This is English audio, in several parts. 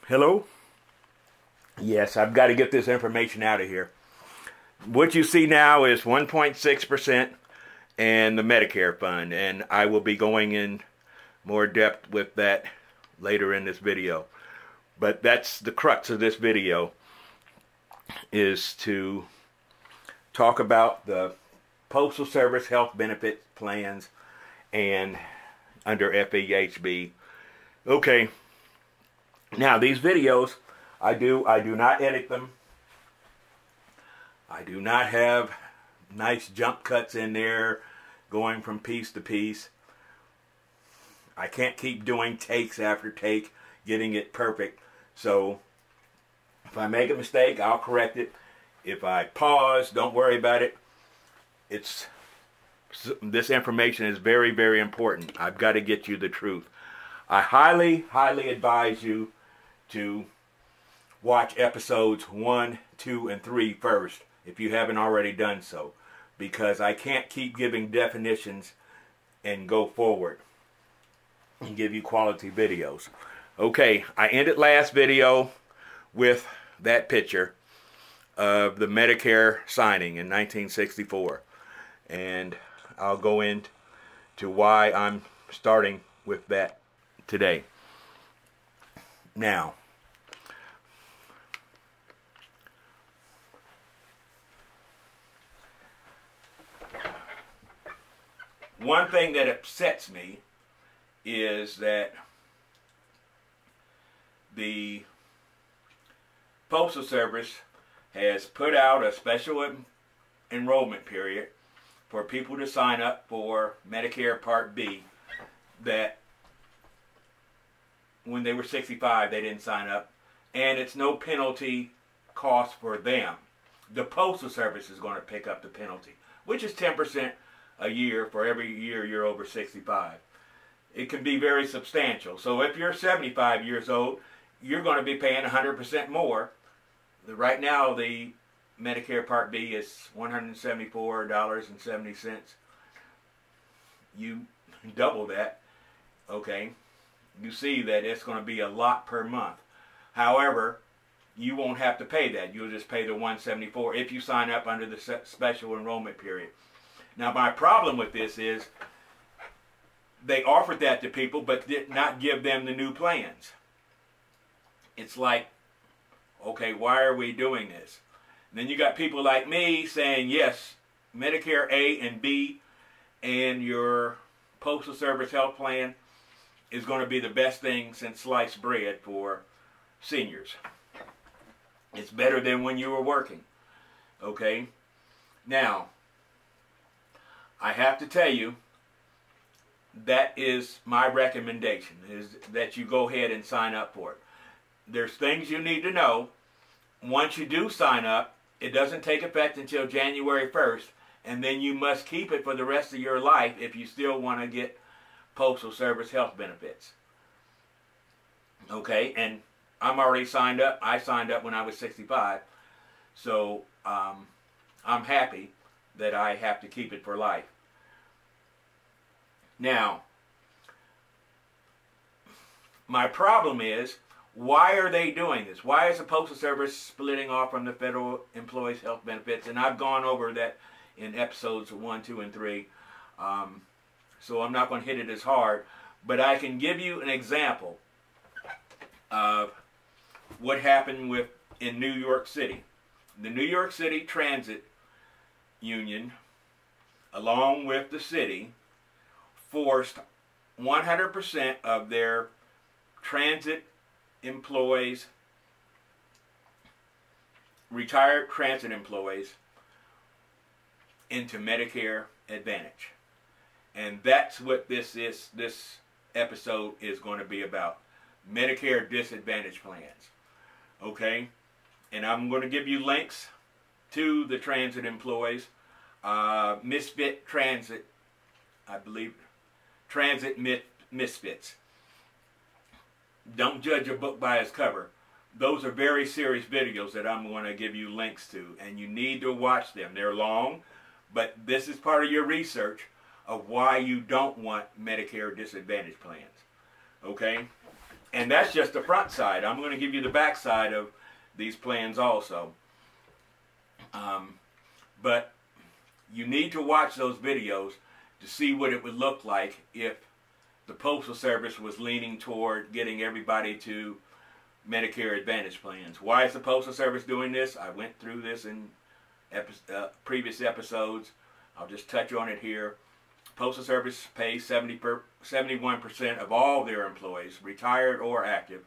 Hello? Yes, I've got to get this information out of here. What you see now is 1.6% and the Medicare fund, and I will be going in more depth with that later in this video. But that's the crux of this video, is to talk about the Postal Service health benefit plans and under FEHB. Okay, now these videos, I do not edit them. I do not have nice jump cuts in there going from piece to piece. I can't keep doing takes after take, getting it perfect. So if I make a mistake, I'll correct it. If I pause, don't worry about it. This information is very, very important. I've got to get you the truth. I highly, highly advise you to watch episodes 1, 2, and 3 first, if you haven't already done so, because I can't keep giving definitions and go forward and give you quality videos. Okay, I ended last video with that picture of the Medicare signing in 1964, and I'll go into why I'm starting with that today. Now, one thing that upsets me is that the Postal Service has put out a special enrollment period for people to sign up for Medicare Part B that when they were 65 they didn't sign up, and it's no penalty cost for them. The Postal Service is going to pick up the penalty, which is 10% a year for every year you're over 65. It can be very substantial. So if you're 75 years old, you're going to be paying 100% more. Right now, the Medicare Part B is $174.70. You double that, okay, you see that it's going to be a lot per month. However, you won't have to pay that. You'll just pay the $174 if you sign up under the special enrollment period. Now, my problem with this is they offered that to people but did not give them the new plans. It's like, okay, why are we doing this? And then you got people like me saying, yes, Medicare A and B and your Postal Service health plan is going to be the best thing since sliced bread for seniors. It's better than when you were working. Okay? Now, I have to tell you, that is my recommendation, is that you go ahead and sign up for it. There's things you need to know. Once you do sign up, it doesn't take effect until January 1st, and then you must keep it for the rest of your life if you still want to get Postal Service health benefits. Okay, and I'm already signed up. I signed up when I was 65, so I'm happy that I have to keep it for life. Now, my problem is, why are they doing this? Why is the Postal Service splitting off from the federal employees' health benefits? And I've gone over that in episodes 1, 2, and 3, so I'm not going to hit it as hard, but I can give you an example of what happened in New York City. The New York City Transit Union, along with the city, forced 100% of their transit employees, retired transit employees, into Medicare Advantage. And that's what this episode is going to be about. Medicare Disadvantage plans. Okay? And I'm going to give you links to the transit employees. Misfit Transit, I believe. Transit Misfits. Don't judge a book by its cover. Those are very serious videos that I'm going to give you links to, and you need to watch them. They're long, but this is part of your research of why you don't want Medicare Disadvantage plans. Okay? And that's just the front side. I'm going to give you the back side of these plans also. But you need to watch those videos to see what it would look like if the Postal Service was leaning toward getting everybody to Medicare Advantage plans. Why is the Postal Service doing this? I went through this in previous episodes. I'll just touch on it here. Postal Service pays 71% of all their employees, retired or active.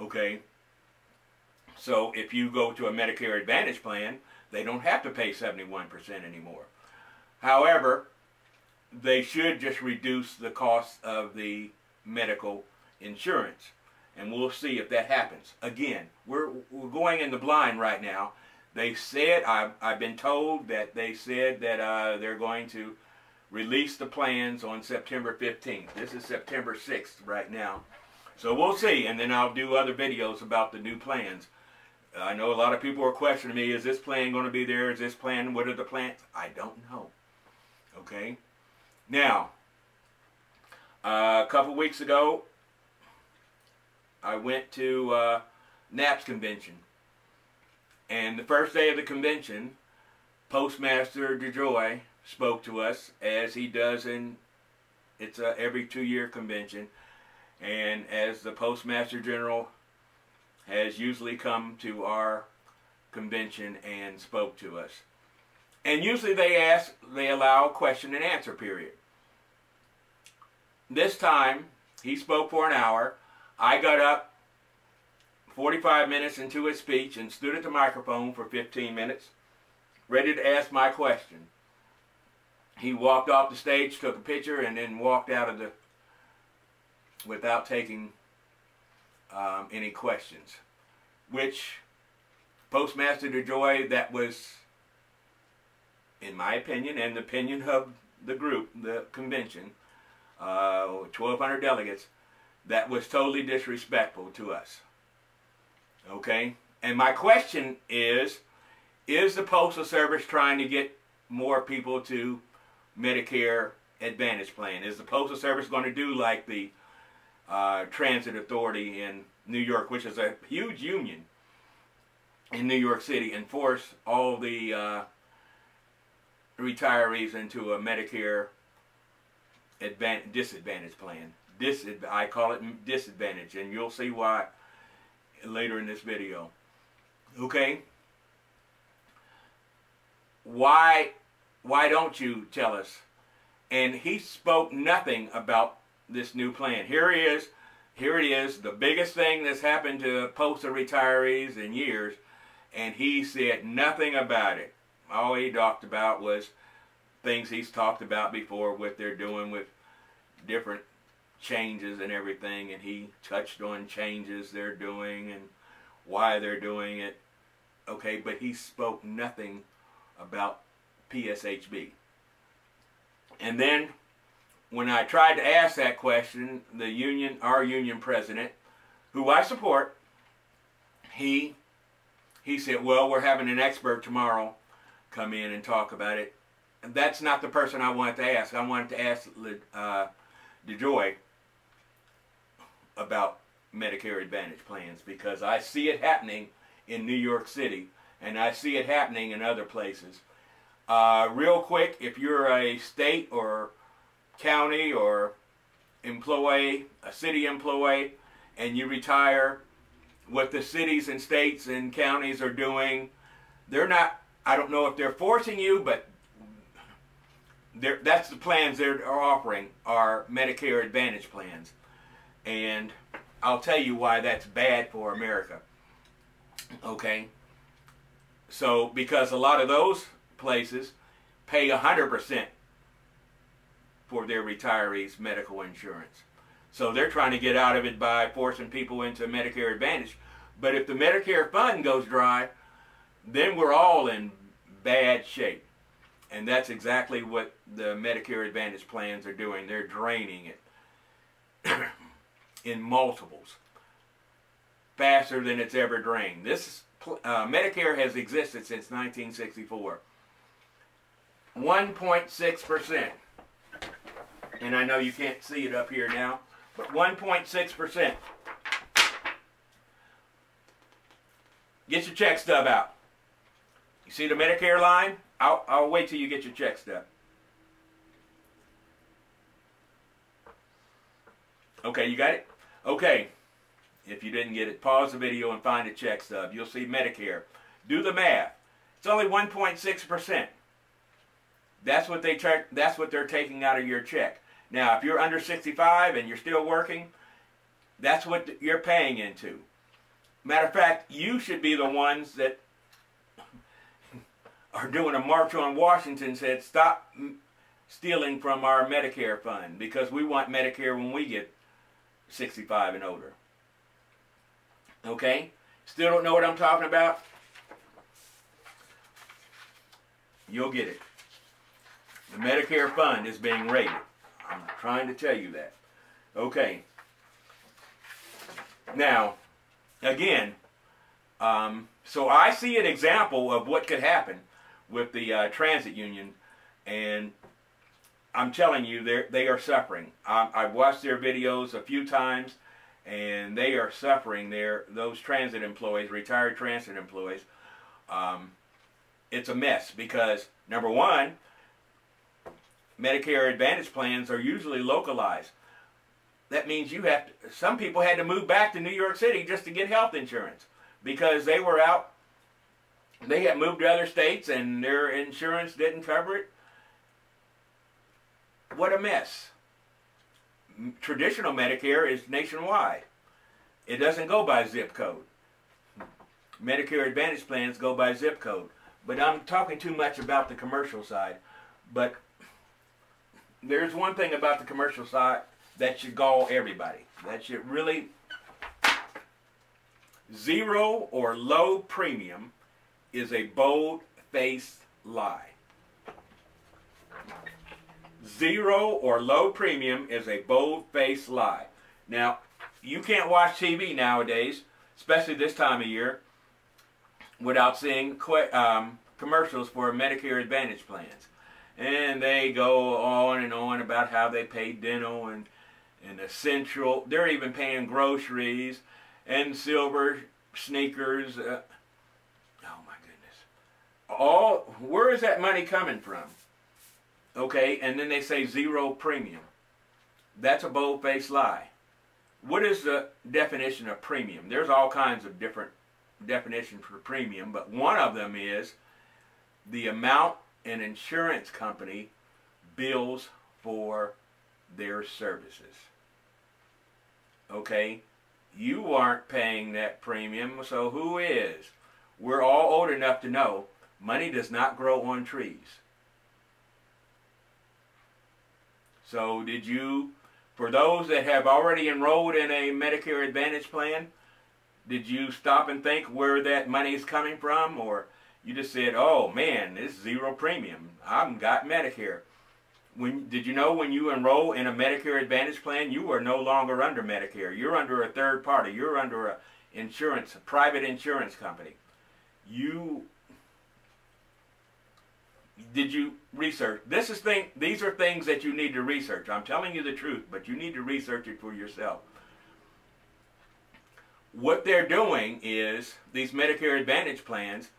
Okay. So if you go to a Medicare Advantage plan, they don't have to pay 71% anymore. However, they should just reduce the cost of the medical insurance. And we'll see if that happens. Again, we're going in the blind right now. They said, I've been told that they said that they're going to release the plans on September 15th. This is September 6th right now. So we'll see, and then I'll do other videos about the new plans. I know a lot of people are questioning me, is this plan going to be there? Is this plan, what are the plans? I don't know. Okay? Now, a couple weeks ago, I went to NAP's convention. And the first day of the convention, Postmaster DeJoy spoke to us, as he does in, it's a every 2-year convention. And as the Postmaster General has usually come to our convention and spoke to us. And usually they allow a question and answer period. This time, he spoke for an hour. I got up 45 minutes into his speech and stood at the microphone for 15 minutes, ready to ask my question. He walked off the stage, took a picture, and then walked out of the, without taking any questions. Which, Postmaster DeJoy, that was, in my opinion, and the opinion of the group, the convention, 1,200 delegates, that was totally disrespectful to us. Okay? And my question is the Postal Service trying to get more people to Medicare Advantage plan? Is the Postal Service going to do like the Transit Authority in New York, which is a huge union in New York City, and force all the retirees into a Medicare disadvantage plan? I call it disadvantage, and you'll see why later in this video. Okay? Why don't you tell us? And he spoke nothing about this new plan. Here it is, the biggest thing that's happened to postal retirees in years, and he said nothing about it. All he talked about was things he's talked about before, what they're doing with different changes and everything, and he touched on changes they're doing and why they're doing it. Okay, but he spoke nothing about PSHB. And then when I tried to ask that question, the union, our union president, who I support, he said, well, we're having an expert tomorrow come in and talk about it. And that's not the person I wanted to ask. I wanted to ask DeJoy about Medicare Advantage plans, because I see it happening in New York City, and I see it happening in other places. Real quick, if you're a state or county or employee, a city employee, and you retire, what the cities and states and counties are doing, they're not, I don't know if they're forcing you, but that's the plans they're offering, are Medicare Advantage plans. And I'll tell you why that's bad for America. Okay? So, because a lot of those places pay 100% for their retirees' medical insurance. So they're trying to get out of it by forcing people into Medicare Advantage. But if the Medicare fund goes dry, then we're all in bad shape. And that's exactly what the Medicare Advantage plans are doing. They're draining it in multiples, faster than it's ever drained. This Medicare has existed since 1964. 1.6%. And I know you can't see it up here now, but 1.6% Get your check stub out. You see the Medicare line? I'll wait till you get your check stub. Okay, you got it? Okay. If you didn't get it, pause the video and find a check stub. You'll see Medicare. Do the math. It's only 1.6%. That's what they're taking out of your check. Now, if you're under 65 and you're still working, that's what you're paying into. Matter of fact, you should be the ones that are doing a march on Washington said stop stealing from our Medicare fund because we want Medicare when we get 65 and older. Okay? Still don't know what I'm talking about? You'll get it. The Medicare fund is being raided. I'm trying to tell you that. Okay. Now, again, so I see an example of what could happen with the transit union, and I'm telling you, they are suffering. I've watched their videos a few times, and they are suffering. Those transit employees, retired transit employees. It's a mess because, number one, Medicare Advantage plans are usually localized. That means some people had to move back to New York City just to get health insurance because they were out, they had moved to other states and their insurance didn't cover it. What a mess. Traditional Medicare is nationwide. It doesn't go by zip code. Medicare Advantage plans go by zip code. But I'm talking too much about the commercial side. But there's one thing about the commercial side that should gall everybody. That should really... Zero or low premium is a bold-faced lie. Zero or low premium is a bold-faced lie. Now, you can't watch TV nowadays, especially this time of year, without seeing commercials for Medicare Advantage plans. And they go on and on about how they pay dental and essential. They're even paying groceries and silver sneakers. Oh my goodness. Where is that money coming from? Okay, and then they say zero premium. That's a bold-faced lie. What is the definition of premium? There's all kinds of different definitions for premium, but one of them is the amount an insurance company bills for their services. Okay, you aren't paying that premium, so who is? We're all old enough to know money does not grow on trees. So for those that have already enrolled in a Medicare Advantage plan, did you stop and think where that money is coming from? Or you just said, oh man, this is zero premium. I've got Medicare. Did you know when you enroll in a Medicare Advantage plan, you are no longer under Medicare. You're under a third party. You're under a private insurance company. Did you research? These are things that you need to research. I'm telling you the truth, but you need to research it for yourself. What they're doing is, these Medicare Advantage plans,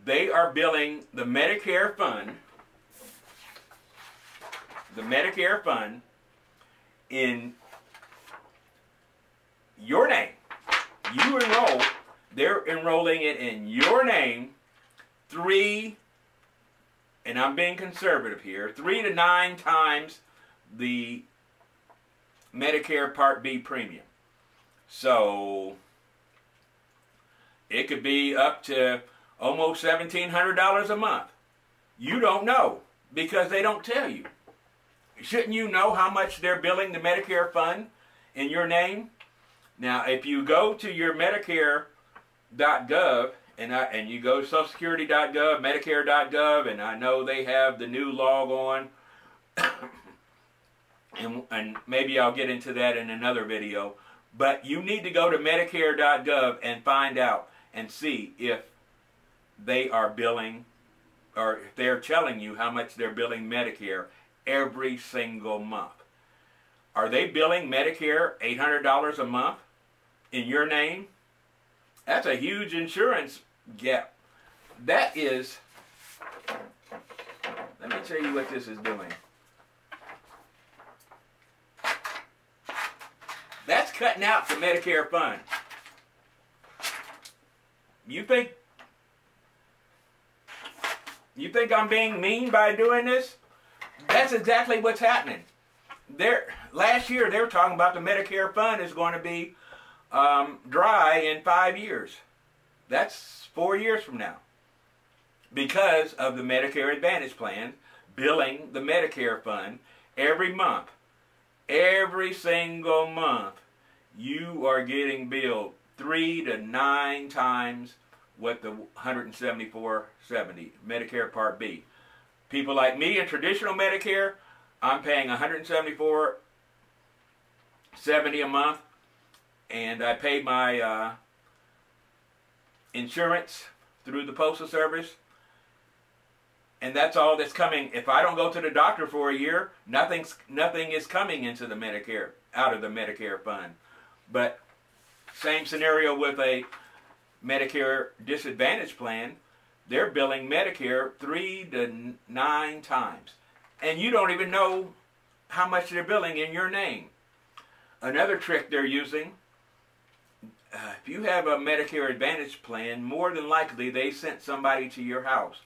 they are billing the Medicare fund in your name. You enroll, they're enrolling it in your name 3, and I'm being conservative here, 3 to 9 times the Medicare Part B premium. So it could be up to almost $1,700 a month. You don't know because they don't tell you. Shouldn't you know how much they're billing the Medicare fund in your name? Now, if you go to your Medicare.gov and you go to SocialSecurity.gov, Medicare.gov, and I know they have the new log on, and maybe I'll get into that in another video, but you need to go to Medicare.gov and find out and see if they are billing, or if they're telling you how much they're billing Medicare every single month. Are they billing Medicare $800 a month in your name? That's a huge insurance gap. That is, let me tell you what this is doing. That's cutting out the Medicare fund. You think I'm being mean by doing this? That's exactly what's happening. Last year they were talking about the Medicare fund is going to be dry in 5 years. That's 4 years from now. Because of the Medicare Advantage plan billing the Medicare fund every month. Every single month you are getting billed 3 to 9 times what the $174.70 Medicare Part B. People like me in traditional Medicare, I'm paying $174.70 a month, and I pay my insurance through the Postal Service, and that's all that's coming. If I don't go to the doctor for a year, nothing is coming into the Medicare, out of the Medicare fund. But same scenario with a Medicare Disadvantage plan. They're billing Medicare 3 to 9 times. And you don't even know how much they're billing in your name. Another trick they're using, if you have a Medicare Advantage plan, more than likely they sent somebody to your house.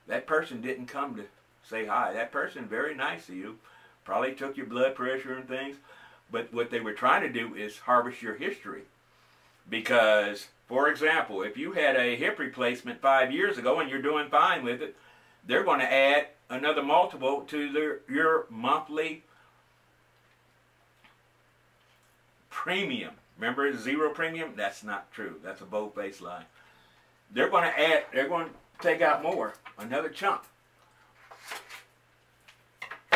That person didn't come to say hi. That person, very nice to you, probably took your blood pressure and things. But what they were trying to do is harvest your history. Because, for example, if you had a hip replacement 5 years ago and you're doing fine with it, they're going to add another multiple to your monthly premium. Remember zero premium? That's not true. That's a bold-faced lie. They're going to take out more, another chunk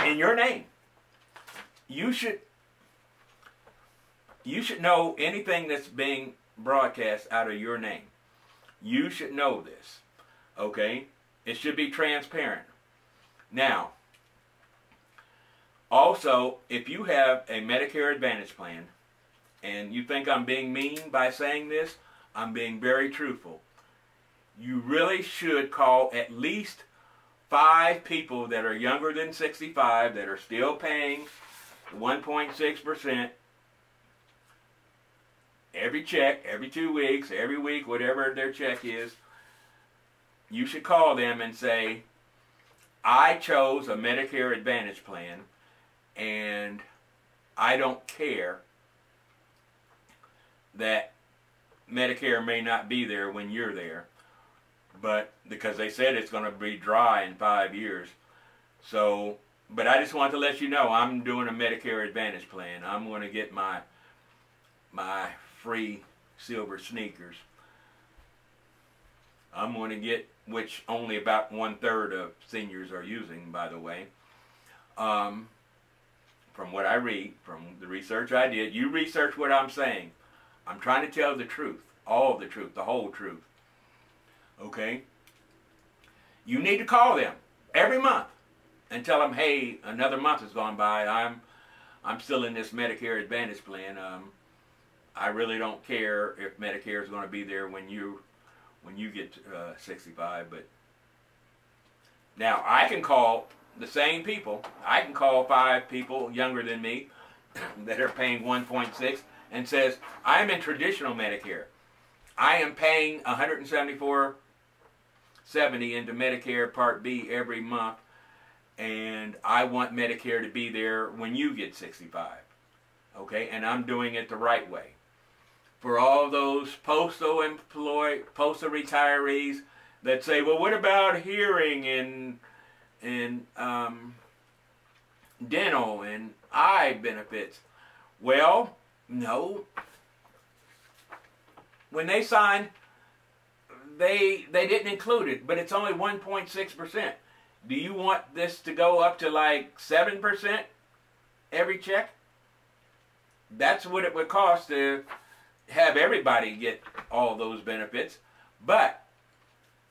in your name. You should know anything that's being broadcast out of your name. You should know this, okay? It should be transparent. Now, also, if you have a Medicare Advantage plan, and you think I'm being mean by saying this, I'm being very truthful. You really should call at least 5 people that are younger than 65 that are still paying 1.6% every check, every 2 weeks, every week, whatever their check is. You should call them and say, I chose a Medicare Advantage plan and I don't care that Medicare may not be there when you're there, but because they said it's going to be dry in 5 years. So, but I just wanted to let you know I'm doing a Medicare Advantage plan. I'm going to get my free silver sneakers. I'm going to get, which only about 1/3 of seniors are using, by the way. From what I read, from the research I did, you research what I'm saying. I'm trying to tell the truth, all of the truth, the whole truth. Okay? You need to call them every month and tell them, hey, another month has gone by. I'm still in this Medicare Advantage plan. I really don't care if Medicare is going to be there when you get 65. But now I can call the same people. I can call 5 people younger than me that are paying 1.6 and says, I'm in traditional Medicare. I am paying $174.70 into Medicare Part B every month, and I want Medicare to be there when you get 65. Okay, and I'm doing it the right way. For all those postal retirees that say, well, what about hearing and dental and eye benefits? Well, no. When they signed, they didn't include it, but it's only 1.6%. Do you want this to go up to like 7% every check? That's what it would cost to have everybody get all those benefits. But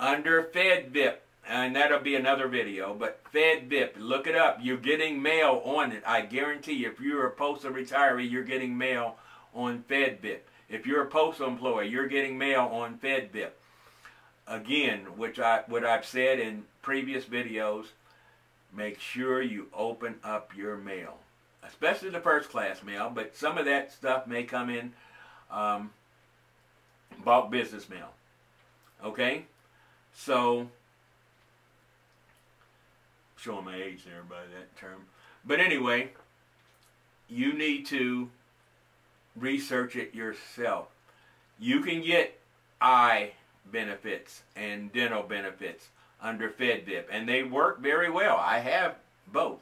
under FEP, and that'll be another video, but FEP, look it up. You're getting mail on it. I guarantee you, if you're a postal retiree, you're getting mail on FEP. If you're a postal employee, you're getting mail on FEP. Again, what I've said in previous videos, make sure you open up your mail, especially the first class mail, but some of that stuff may come in bulk business mail. Okay? So, showing my age there by that term. But anyway, you need to research it yourself. You can get eye benefits and dental benefits under FEP, and they work very well. I have both.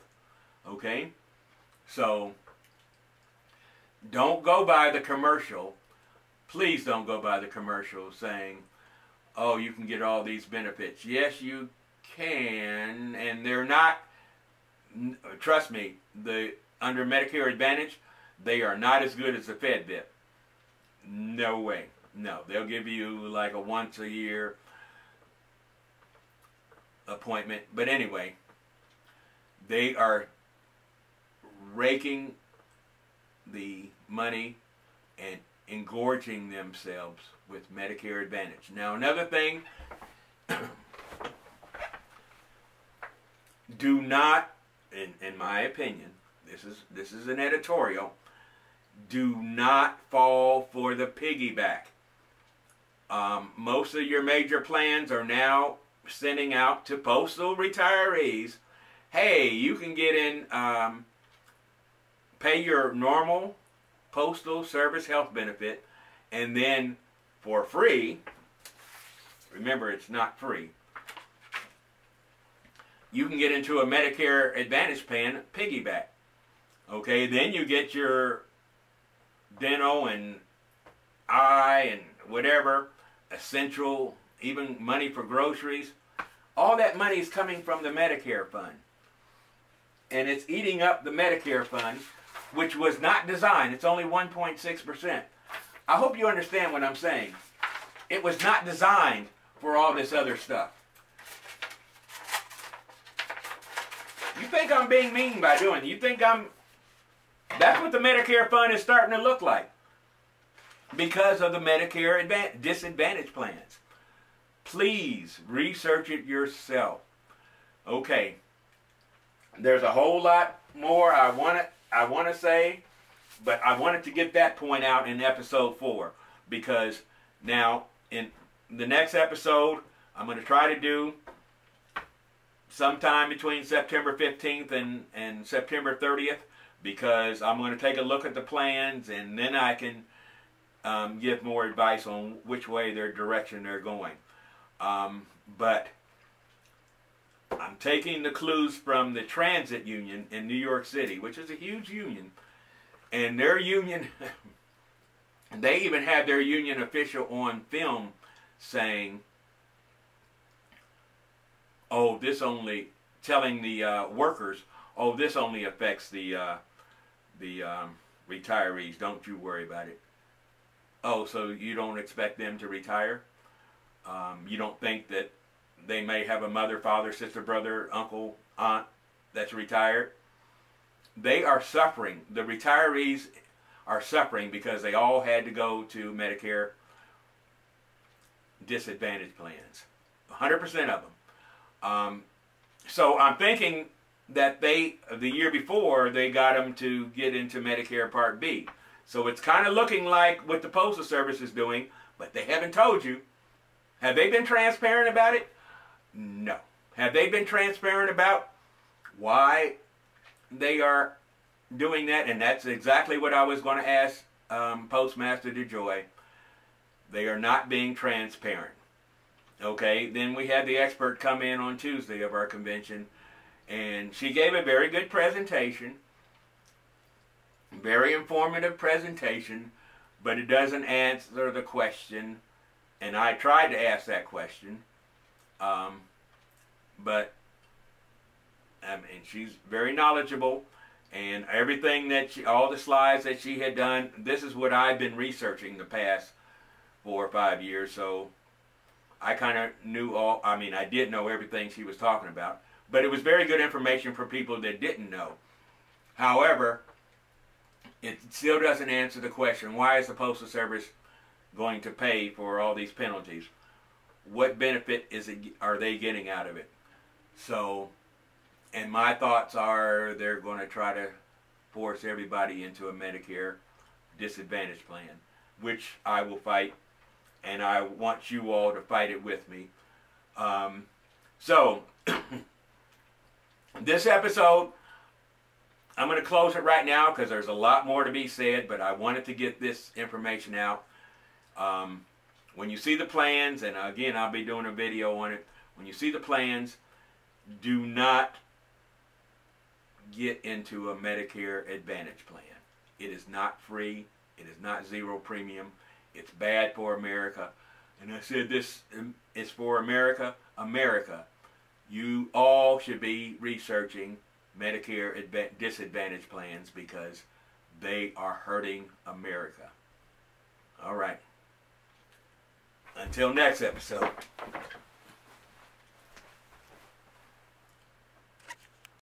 Okay? So, don't go by the commercial. Please don't go by the commercial saying, oh, you can get all these benefits. Yes, you can, and they're not, trust me, under Medicare Advantage, they are not as good as the FEP. No way. No, they'll give you like a once a year appointment. But anyway, they are raking the money and engorging themselves with Medicare Advantage. Now, another thing, do not, in my opinion, this is an editorial, do not fall for the piggyback. Most of your major plans are now sending out to postal retirees, hey, you can get in, pay your normal postal service health benefit, and then for free, remember it's not free, you can get into a Medicare Advantage plan piggyback. Okay, then you get your dental and eye and whatever, essential, even money for groceries. All that money is coming from the Medicare fund. And it's eating up the Medicare fund, which was not designed. It's only 1.6%. I hope you understand what I'm saying. It was not designed for all this other stuff. You think I'm being mean by doing it. You think I'm... That's what the Medicare fund is starting to look like. Because of the Medicare disadvantage plans. Please research it yourself. Okay. There's a whole lot more I want to say, but I wanted to get that point out in episode 4, because now in the next episode I'm going to try to do sometime between September 15th and September 30th, because I'm going to take a look at the plans, and then I can give more advice on which way direction they're going. But I'm taking the clues from the transit union in New York City, which is a huge union, and their union, they even had their union official on film saying, oh, this only, telling the workers, oh, this only affects the retirees, don't you worry about it. Oh, so you don't expect them to retire? You don't think that they may have a mother, father, sister, brother, uncle, aunt that's retired? They are suffering. The retirees are suffering because they all had to go to Medicare disadvantage plans. 100% of them. So I'm thinking that the year before, they got them to get into Medicare Part B. So it's kind of looking like what the Postal Service is doing, but they haven't told you. Have they been transparent about it? No. Have they been transparent about why they are doing that? And that's exactly what I was going to ask Postmaster DeJoy. They are not being transparent. Okay, then we had the expert come in on Tuesday of our convention, and she gave a very good presentation, very informative presentation, but it doesn't answer the question, and I tried to ask that question, but and she's very knowledgeable, and everything that all the slides that she had done, this is what I've been researching the past 4 or 5 years, so I kind of knew I did know everything she was talking about, but it was very good information for people that didn't know. However, it still doesn't answer the question, why is the Postal Service going to pay for all these penalties. What benefit are they getting out of it? So, and my thoughts are they're going to try to force everybody into a Medicare disadvantage plan, which I will fight, and I want you all to fight it with me. So, this episode, I'm going to close it right now because there's a lot more to be said, but I wanted to get this information out. When you see the plans, and again, I'll be doing a video on it, when you see the plans, do not get into a Medicare Advantage plan. It is not free. It is not zero premium. It's bad for America. And I said this is for America. America, you all should be researching Medicare disadvantage plans because they are hurting America. All right. Until next episode.